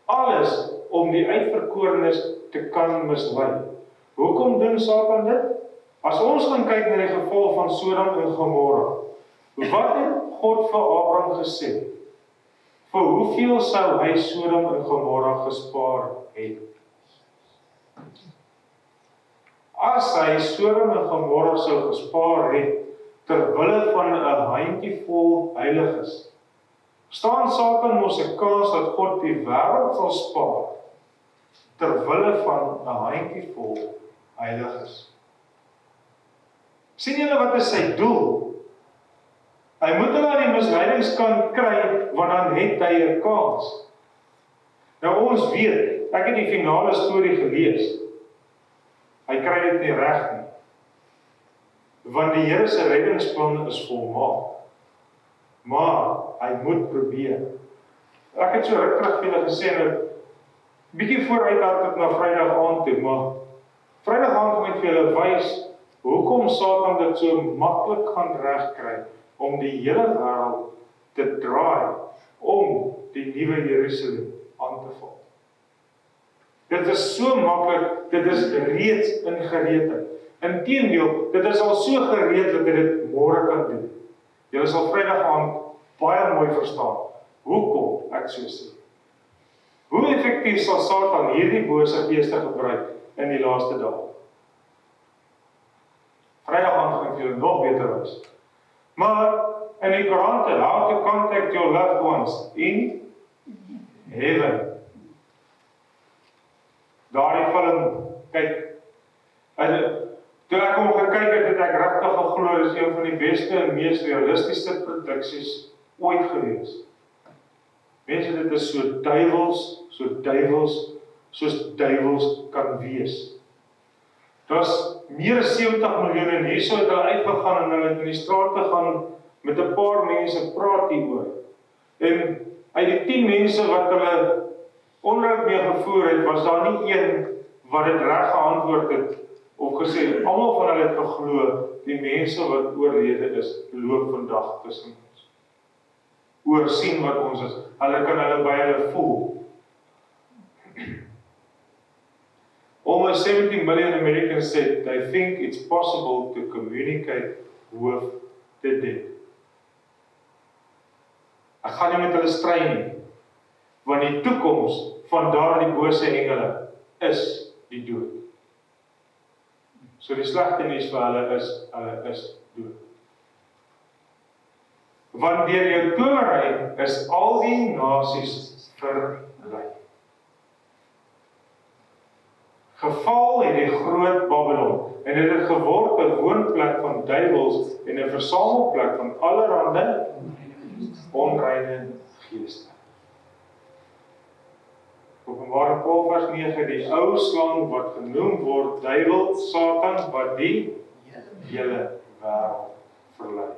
Alles om die uitverkorenes te kan mislei. Hoekom doen Satan dit? As ons gaan kyk na die geval van Sodom en Gomorra, wat het God vir Abraham gesê, vir hoeveel sou hy Sodom en Gomorra gespaar het? As hy Sodom en Gomorra sou gespaar het, terwille van 'n handjievol heiliges, staan Satan mos 'n kans dat God die wêreld sal spaar, terwille van 'n handjievol heiliges. Sien julle wat is sy doel? Hy moet hulle aan die misleidingskant kry, want dan het hy 'n kans. Nou ons weet, ek het die finale storie gelees. Hy kry dit nie reg nie. Want die Here se reddingsplan is volmaak. Maar hy moet probeer. Ek het so ruk terug vir julle gesê, nou, bietjie vooruit hardloop na Vrydag aand toe, maar Vrydag aand gaan ek vir julle wys hoekom Satan dit so maklik gaan regkry om die hele wêreld te draai om die nuwe Jerusalem aan te val. Dit is so maklik, dit is reeds ingereed. Inteendeel, dit is al so gereed dat jy dit môre kan doen. Julle sal Vrydag aand baie mooi verstaan hoekom ek so sê. Hoe effektief sal Satan hierdie bose geeste gebruik in die laaste dae? Vrydag aand gaan ek julle nog beter wys. Maar in die koerante, how to contact your loved ones in heaven. Daardie film, kyk, toe ek hom gekyk het ek regtig geglo, dis een van die beste en mees realistiese produksies ooit gewees. Mense, dit is so duiwels, soos duiwels kan wees. Daar's meer as 70 miljoen en hierso het hulle uitgegaan en hulle het in die straat gegaan met 'n paar mense praat hieroor. En uit die 10 mense wat hulle onderhoud mee gevoer het, was daar nie een wat dit reg geantwoord het of gesê, almal van hulle het geglo, die mense wat oorlede is, loop vandag tussen ons. Oor sien wat ons is. Hulle kan hulle by hulle voel. Almost 70 million Americans said they think it's possible to communicate with the dead. Ek gaan nie met hulle stry nie, want die toekoms van daardie bose engele is die dood. So die slegte nuus vir hulle is dood. Want deur jou towery is al die nasies verlei. Geval het die groot Babilon en dit het geword 'n woonplek van duiwels en 'n versamelplek van allerhande onreine geeste. Openbaring 12 vers 9, die ou slang wat genoem word duiwel, Satan, wat die hele wêreld verlei.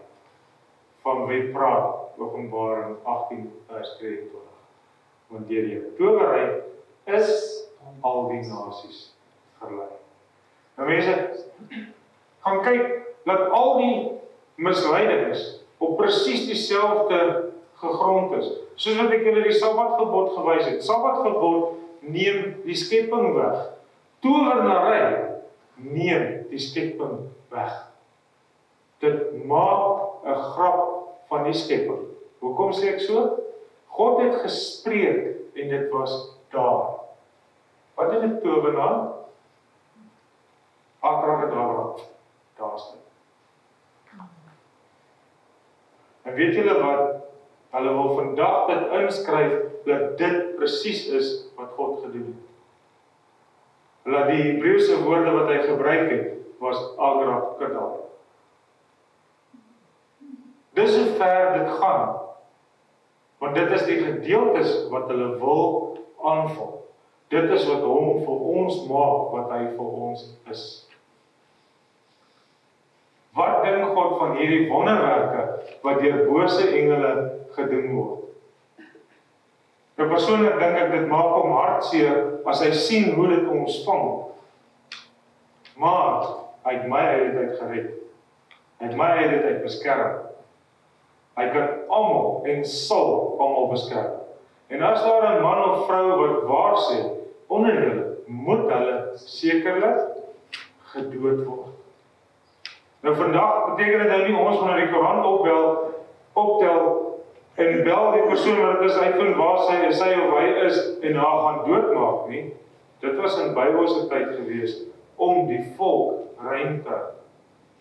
Van wie praat Openbaring 18 vers 23. Want deur jou towery is al die nasies verlei. Nou mense, gaan kyk, dat al die misleidings op presies dieselfde gegrond is. Soos wat ek julle die Sabbatgebod gewys het. Sabbatgebod neem die skepping weg. Towenary neem die skepping weg. Dit maak 'n grap van die skepping. Hoekom sê ek so? God het gespreek en dit was daar. Wat is 'n towenaar? Abraham, daar's dit. En weet julle wat? Hulle wil vandag dit inskryf dat dit presies is wat God gedoen het. Hulle die Hebreëse woorde wat hy gebruik het, was Abraham. Dis hoe ver dit gaan. Want dit is die gedeeltes wat hulle wil aanval. Dit is wat hom vir ons maak, wat hy vir ons is. Wat dink God van hierdie wonderwerke wat deur bose engele gedoen word? Nou persoonlik dink ek dit maak hom hartseer as hy sien hoe dit ons vang. Maar hy het my uit dit gered. Hy het my uit dit beskerm. Hy kan almal en sal almal beskerm. En as daar 'n man of vrou wat waar sê onder julle, moet hulle sekerlik gedood word. Nou vandag beteken dit nou nie ons moet na die koerant opbel optel en bel die persoon wat dit is uitvind waar sy of hy is en haar gaan doodmaak nie. Dit was in Bybelse tyd gewees om die volk rein te hou.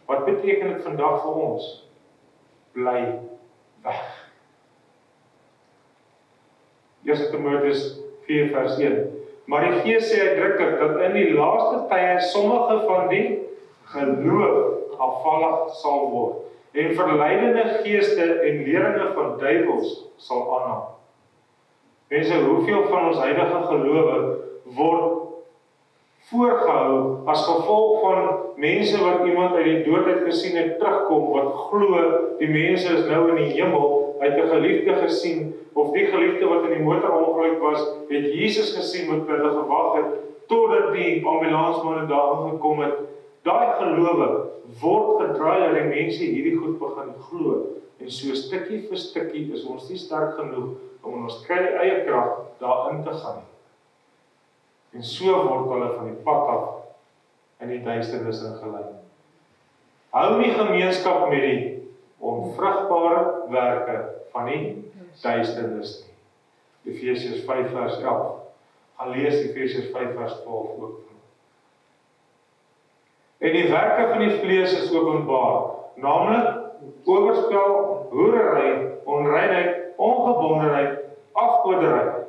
Wat beteken dit vandag vir ons? Bly weg. 1 Timoteus 4 vers 1. Maar die Gees sê uitdruklik dat in die laaste tye sommige van die geloof afvallig sal word en verleidende geeste en leringe van duiwels sal aanhang. Mense, hoeveel van ons huidige gelowe word voorgehou as gevolg van mense wat iemand uit die dood het gesien het terugkom, wat glo die mense is nou in die hemel, uit 'n geliefde gesien, of die geliefde wat in die motorongeluk was, het Jesus gesien wat hulle gewag het, totdat die ambulansmanne daar aangekom het. Daai gelowe word gedraai dat die mense hierdie goed begin glo, en so stukkie vir stukkie is ons nie sterk genoeg om in ons eie krag daarin te gaan. En so word hulle van die pad af in die duisternis ingelei. Hou nie gemeenskap met die onvrugbare werke van die duisternis nie. Efesiërs 5 vers 11. Gaan lees Efesiërs 5 vers 12 ook. En die werke van die vlees is openbaar, naamlik oorspel, hoerery, onreinheid, ongebondenheid, afgoderry,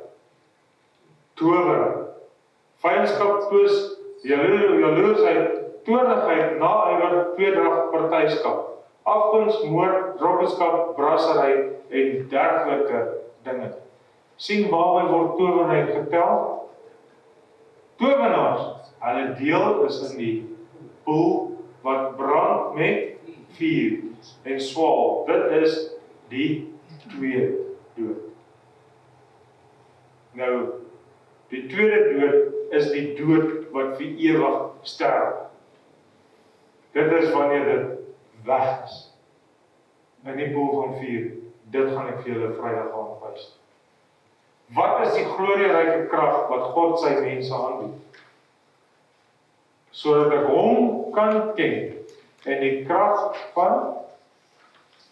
towery, vyandskap, twis, jaloersheid, toornigheid, naaiwer, tweedrag, partyskap, afguns, moord, dronkenskap, brassery en dergelike dinge. Sien waarby word towerheid getel? Towenaars, hulle deel is in die poel wat brand met vuur en swaal. Dit is die tweede dood. Nou, die tweede dood is die dood wat vir ewig sterf. Dit is wanneer dit weg is. In die poel van vuur. Dit gaan ek vir julle Vrydag aanwys. Wat is die glorieryke krag wat God sy mense aanbied? Sodat ek hom kan ken en die krag van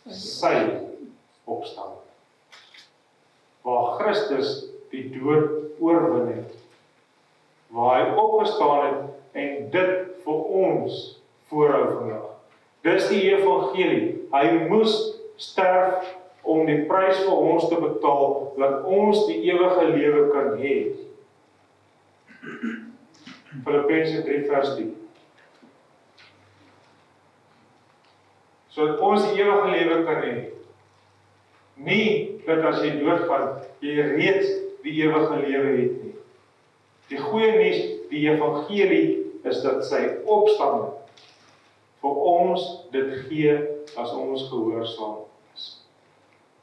sy opstaan. Waar Christus die dood oorwin het, waar hy opgestaan het en dit vir ons voorhou vandag. Dis die evangelie. Hy moes sterf om die prys vir ons te betaal, dat ons die ewige lewe kan hê. Filippense 3 vers 10. Sodat ons die ewige lewe kan hê. Nie dat as jy doodgaan, jy reeds die ewige lewe het nie. Die goeie nuus, die evangelie, is dat sy opstanding vir ons dit gee as ons gehoorsaam is.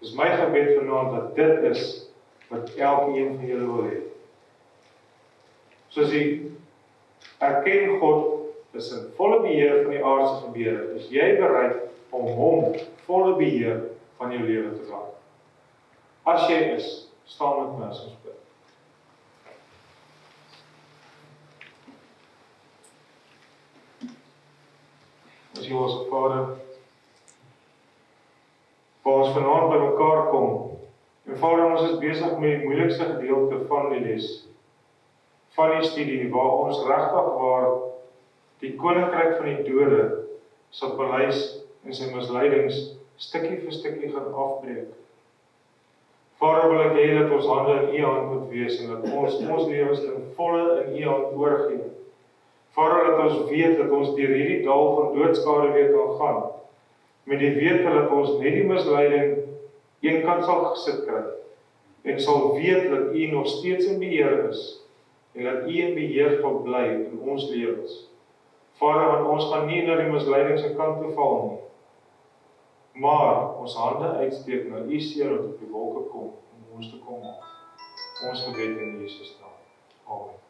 Dis my gebed vanaand dat dit is wat elkeen van julle wil hê. Soos jy erken God is in volle beheer van die aardse gebeure, is jy bereid om hom volle beheer van jou lewe te laat. As jy is, staan met my as ons bid. As jy ons Vader, waar ons vanaand by mekaar kom, en Vader, ons is besig met die moeilikste gedeelte van die les, van die studie, waar ons regtig waar die koninkryk van die dode, sy paleis en sy misleidings, stukkie vir stukkie gaan afbreek. Vader, wil ek hê dat ons hande in U hand moet wees, en dat ons lewens in volle in U hand oorgee. Vader, dat ons weet dat ons deur hierdie dal van doodskade weer kan gaan, met die wete dat ons net die misleiding een kant sal gesit kry, en sal weet dat U nog steeds in beheer is, en dat U in beheer sal bly in ons lewens. Vader, want ons gaan nie na die misleiding se kant toe val nie, maar ons hande uitsteek na U seun wat op die wolke kom, om ons te kom. Ons gebed in Jesus naam. Amen.